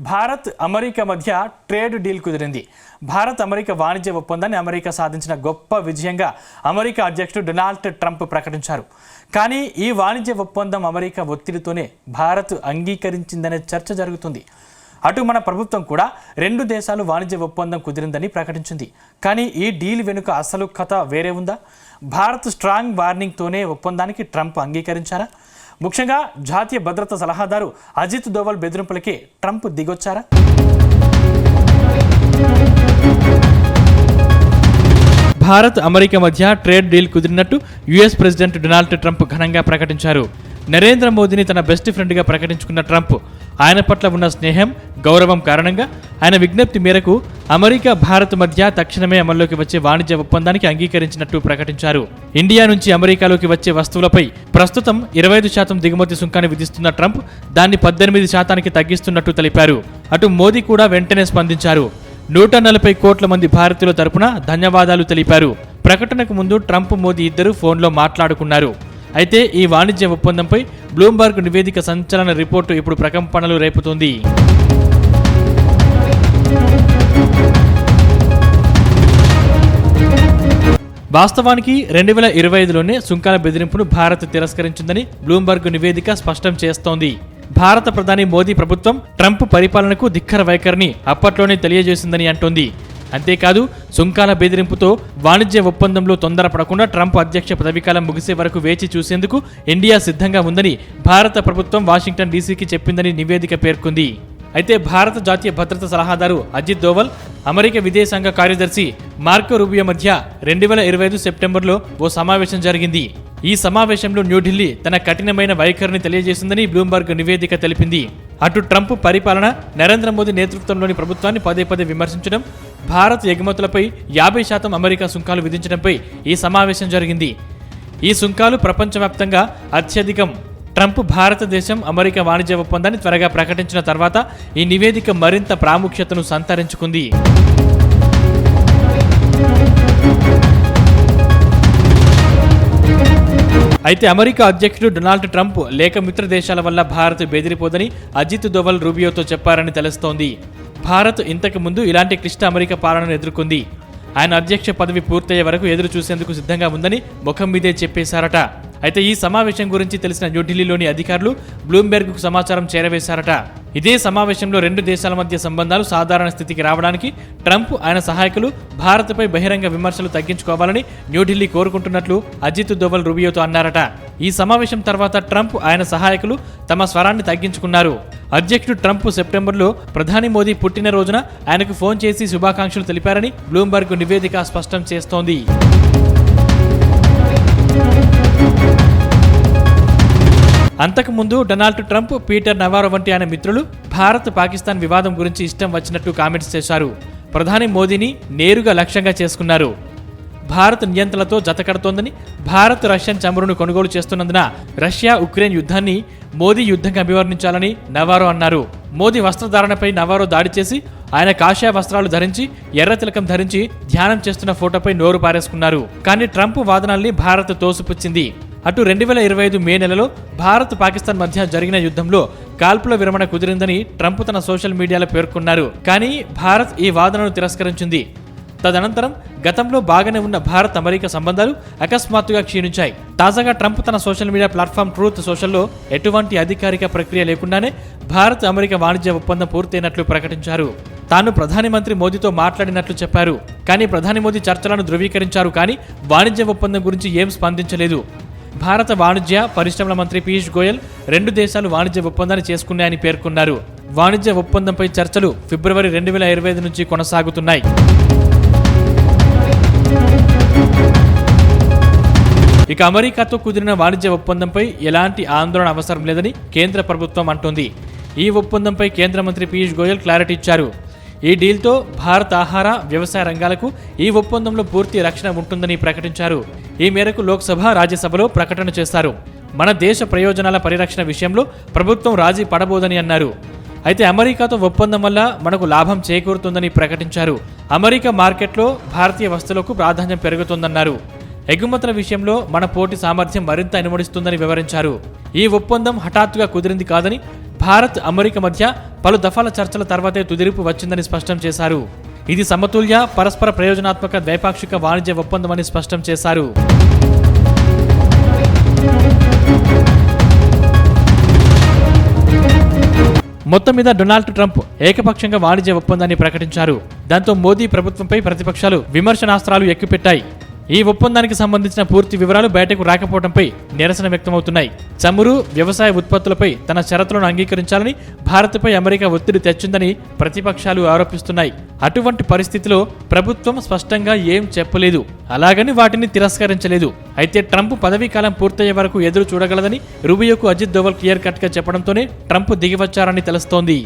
Bharat America మధ్య trade deal కుదిరింది. Bharat America వాణిజ్య ఒప్పందాన్ని అమెరికా సాధించిన గొప్ప విజయంగా అమెరికా అధ్యక్షుడు డొనాల్డ్ ట్రంప్ ప్రకటించారు. కానీ ఈ వాణిజ్య ఒప్పందం అమెరికా ఒత్తిడితోనే భారత్ అంగీకరించిందనే చర్చ జరుగుతుంది. అటు మన ప్రభుత్వం కూడా రెండు దేశాలు వాణిజ్య ఒప్పందం కుదిరిందని ప్రకటించింది. కానీ ఈ డీల్ వెనుక అసలు కథ వేరే ఉందా? భారత్ స్ట్రాంగ్ వార్నింగ్తోనే ఒప్పందానికి ట్రంప్ అంగీకరించారా? ముఖ్యంగా జాతీయ భద్రతా సలహాదారు అజిత్ దోవల్ బెదిరింపులకే ట్రంప్ దిగొచ్చారా? భారత్ అమెరికా మధ్య ట్రేడ్ డీల్ కుదిరినట్టు యుఎస్ ప్రెసిడెంట్ డొనాల్డ్ ట్రంప్ ఘనంగా ప్రకటించారు. నరేంద్ర మోదీని తన బెస్ట్ ఫ్రెండ్గా ప్రకటించుకున్న ట్రంప్ ఆయన పట్ల ఉన్న స్నేహం, గౌరవం కారణంగా ఆయన విజ్ఞప్తి మేరకు అమెరికా భారత్ మధ్య తక్షణమే అమల్లోకి వచ్చే వాణిజ్య ఒప్పందానికి అంగీకరించినట్టు ప్రకటించారు. ఇండియా నుంచి అమెరికాలోకి వచ్చే వస్తువులపై ప్రస్తుతం 25% దిగుమతి సుంకాన్ని విధిస్తున్న ట్రంప్ దాన్ని 18% తగ్గిస్తున్నట్టు తెలిపారు. అటు మోదీ కూడా వెంటనే స్పందించారు. 140 కోట్ల మంది భారతీయుల తరపున ధన్యవాదాలు తెలిపారు. ప్రకటనకు ముందు ట్రంప్, మోదీ ఇద్దరు ఫోన్లో మాట్లాడుకున్నారు. అయితే ఈ వాణిజ్య ఒప్పందంపై బ్లూంబర్గ్ నివేదిక సంచలన రిపోర్టు ఇప్పుడు ప్రకంపనలు రేపుతోంది. వాస్తవానికి 2025లోనే సుంకాల బెదిరింపును భారత్ తిరస్కరించిందని బ్లూంబర్గ్ నివేదిక స్పష్టం చేస్తోంది. భారత ప్రధాని మోదీ ప్రభుత్వం ట్రంప్ పరిపాలనకు ధిక్కర వైఖరిని అప్పట్లోనే తెలియజేసిందని అంటోంది. అంతేకాదు సుంకాల బెదిరింపుతో వాణిజ్య ఒప్పందంలో తొందరపడకుండా ట్రంప్ అధ్యక్ష పదవీకాలం ముగిసే వరకు వేచి చూసేందుకు ఇండియా సిద్ధంగా ఉందని భారత ప్రభుత్వం వాషింగ్టన్ డీసీకి చెప్పిందని నివేదిక పేర్కొంది. అయితే భారత జాతీయ భద్రతా సలహాదారు అజిత్ దోవల్, అమెరికా విదేశాంగ కార్యదర్శి మార్కో రూబియో మధ్య 2025 సెప్టెంబర్లో ఓ సమావేశం జరిగింది. ఈ సమావేశంలో న్యూఢిల్లీ తన కఠినమైన వైఖరిని తెలియజేసిందని బ్లూంబర్గ్ నివేదిక తెలిపింది. అటు ట్రంప్ పరిపాలన, నరేంద్ర మోదీ నేతృత్వంలోని ప్రభుత్వాన్ని పదే పదే విమర్శించడం, భారత్ ఎగుమతులపై 50% అమెరికా సుంకాలు విధించడంపై ఈ సమావేశం జరిగింది. ఈ సుంకాలు ప్రపంచవ్యాప్తంగా అత్యధికం. ట్రంప్ భారతదేశం అమెరికా వాణిజ్య ఒప్పందాన్ని త్వరగా ప్రకటించిన తర్వాత ఈ నివేదిక మరింత ప్రాముఖ్యతను సంతరించుకుంది. అయితే అమెరికా అధ్యక్షుడు డొనాల్డ్ ట్రంప్ లేక మిత్ర దేశాల వల్ల భారత్ బెదిరిపోదని అజిత్ దోవల్ రూబియోతో చెప్పారని తెలుస్తోంది. భారత్ ఇంతకు ముందు ఇలాంటి క్లిష్ట అమెరికా పాలనను ఎదుర్కొంది. ఆయన అధ్యక్ష పదవి పూర్తయ్యే వరకు ఎదురు చూసేందుకు సిద్ధంగా ఉందని ముఖం మీదే చెప్పేశారట. అయితే ఈ సమావేశం గురించి తెలిసిన న్యూఢిల్లీలోని అధికారులు బ్లూంబెర్గ్కు సమాచారం చేరవేశారట. ఇదే సమావేశంలో రెండు దేశాల మధ్య సంబంధాలు సాధారణ స్థితికి రావడానికి ట్రంప్, ఆయన సహాయకులు భారత్పై బహిరంగ విమర్శలు తగ్గించుకోవాలని న్యూఢిల్లీ కోరుకుంటున్నట్లు అజిత్ దోవల్ రూబియోతో అన్నారట. ఈ సమావేశం తర్వాత ట్రంప్, ఆయన సహాయకులు తమ స్వరాన్ని తగ్గించుకున్నారు. అధ్యక్షుడు ట్రంప్ సెప్టెంబర్లో ప్రధాని మోదీ పుట్టినరోజున ఆయనకు ఫోన్ చేసి శుభాకాంక్షలు తెలిపారని బ్లూంబర్గ్ నివేదిక స్పష్టం చేస్తోంది. అంతకుముందు డొనాల్డ్ ట్రంప్, పీటర్ నవారో వంటి ఆయన మిత్రులు భారత్ పాకిస్తాన్ వివాదం గురించి ఇష్టం వచ్చినట్టు కామెంట్స్ చేశారు. ప్రధాని మోదీని నేరుగా లక్ష్యంగా చేసుకున్నారు. భారత్ నియంత్రణలతో జతకడుతోందని, భారత్ రష్యన్ చమురును కొనుగోలు చేస్తున్నందున రష్యా ఉక్రెయిన్ యుద్ధాన్ని మోదీ యుద్ధంగా అభివర్ణించాలని నవారో అన్నారు. మోదీ వస్త్రధారణపై నవారో దాడి చేసి ఆయన కాషాయ వస్త్రాలు ధరించి, ఎర్ర తిలకం ధరించి ధ్యానం చేస్తున్న ఫోటోపై నోరు పారేసుకున్నారు. కానీ ట్రంప్ వాదనల్ని భారత్ తోసిపుచ్చింది. అటు 2025 మే నెలలో భారత్, పాకిస్తాన్ మధ్య జరిగిన యుద్ధంలో కాల్పుల విరమణ కుదిరిందని ట్రంప్ తన సోషల్ మీడియాలో పేర్కొన్నారు. కానీ భారత్ ఈ వాదనను తిరస్కరించింది. తదనంతరం గతంలో బాగానే ఉన్న భారత్ అమెరికా సంబంధాలు అకస్మాత్తుగా క్షీణించాయి. తాజాగా ట్రంప్ తన సోషల్ మీడియా ప్లాట్ఫామ్ ట్రూత్ సోషల్లో ఎటువంటి అధికారిక ప్రక్రియ లేకుండానే భారత్ అమెరికా వాణిజ్య ఒప్పందం పూర్తయినట్లు ప్రకటించారు. తాను ప్రధాని మంత్రి మోదీతో మాట్లాడినట్లు చెప్పారు. కానీ ప్రధాని మోదీ చర్చలను ధృవీకరించారు. కానీ వాణిజ్య ఒప్పందం గురించి ఏం స్పందించలేదు. భారత వాణిజ్య పరిశ్రమల మంత్రి పీయూష్ గోయల్ రెండు దేశాలు వాణిజ్య ఒప్పందాన్ని చేసుకున్నాయని పేర్కొన్నారు. వాణిజ్య ఒప్పందంపై చర్చలు ఫిబ్రవరి 2025 నుంచి కొనసాగుతున్నాయి. ఇక అమెరికాతో కుదిరిన వాణిజ్య ఒప్పందంపై ఎలాంటి ఆందోళన అవసరం లేదని కేంద్ర ప్రభుత్వం అంటోంది. ఈ ఒప్పందంపై కేంద్ర మంత్రి పీయూష్ గోయల్ క్లారిటీ ఇచ్చారు. ఈ డీల్తో భారత ఆహార, వ్యవసాయ రంగాలకు ఈ ఒప్పందంలో పూర్తి రక్షణ ఉంటుందని ప్రకటించారు. ఈ మేరకు లోక్సభ, రాజ్యసభలో ప్రకటన చేశారు. మన దేశ ప్రయోజనాల పరిరక్షణ విషయంలో ప్రభుత్వం రాజీ పడబోదని అన్నారు. అయితే అమెరికాతో ఒప్పందం వల్ల మనకు లాభం చేకూరుతుందని ప్రకటించారు. అమెరికా మార్కెట్లో భారతీయ వస్తువులకు ప్రాధాన్యం పెరుగుతుందన్నారు. ఎగుమతుల విషయంలో మన పోటీ సామర్థ్యం మరింత ఇనుమడిస్తుందని వివరించారు. ఈ ఒప్పందం హఠాత్తుగా కుదిరింది కాదని, భారత్, అమెరికా మధ్య పలు దఫాల చర్చల తర్వాతే తుదిరుపు వచ్చిందని స్పష్టం చేశారు. ఇది సమతుల్య, పరస్పర ప్రయోజనాత్మక ద్వైపాక్షిక వాణిజ్య ఒప్పందమని స్పష్టం చేశారు. మొత్తం మీద డొనాల్డ్ ట్రంప్ ఏకపక్షంగా వాణిజ్య ఒప్పందాన్ని ప్రకటించారు. దాంతో మోదీ ప్రభుత్వంపై ప్రతిపక్షాలు విమర్శనాస్త్రాలు ఎక్కుపెట్టాయి. ఈ ఒప్పందానికి సంబంధించిన పూర్తి వివరాలు బయటకు రాకపోవడంపై నిరసన వ్యక్తమవుతున్నాయి. చమురు, వ్యవసాయ ఉత్పత్తులపై తన షరతులను అంగీకరించాలని భారత్పై అమెరికా ఒత్తిడి తెచ్చిందని ప్రతిపక్షాలు ఆరోపిస్తున్నాయి. అటువంటి పరిస్థితిలో ప్రభుత్వం స్పష్టంగా ఏం చెప్పలేదు, అలాగని వాటిని తిరస్కరించలేదు. అయితే ట్రంప్ పదవీకాలం పూర్తయ్యే వరకు ఎదురు చూడగలదని రూబియోకు అజిత్ దోవల్ క్లియర్ కట్ గా చెప్పడంతోనే ట్రంప్ దిగివచ్చారని తెలుస్తోంది.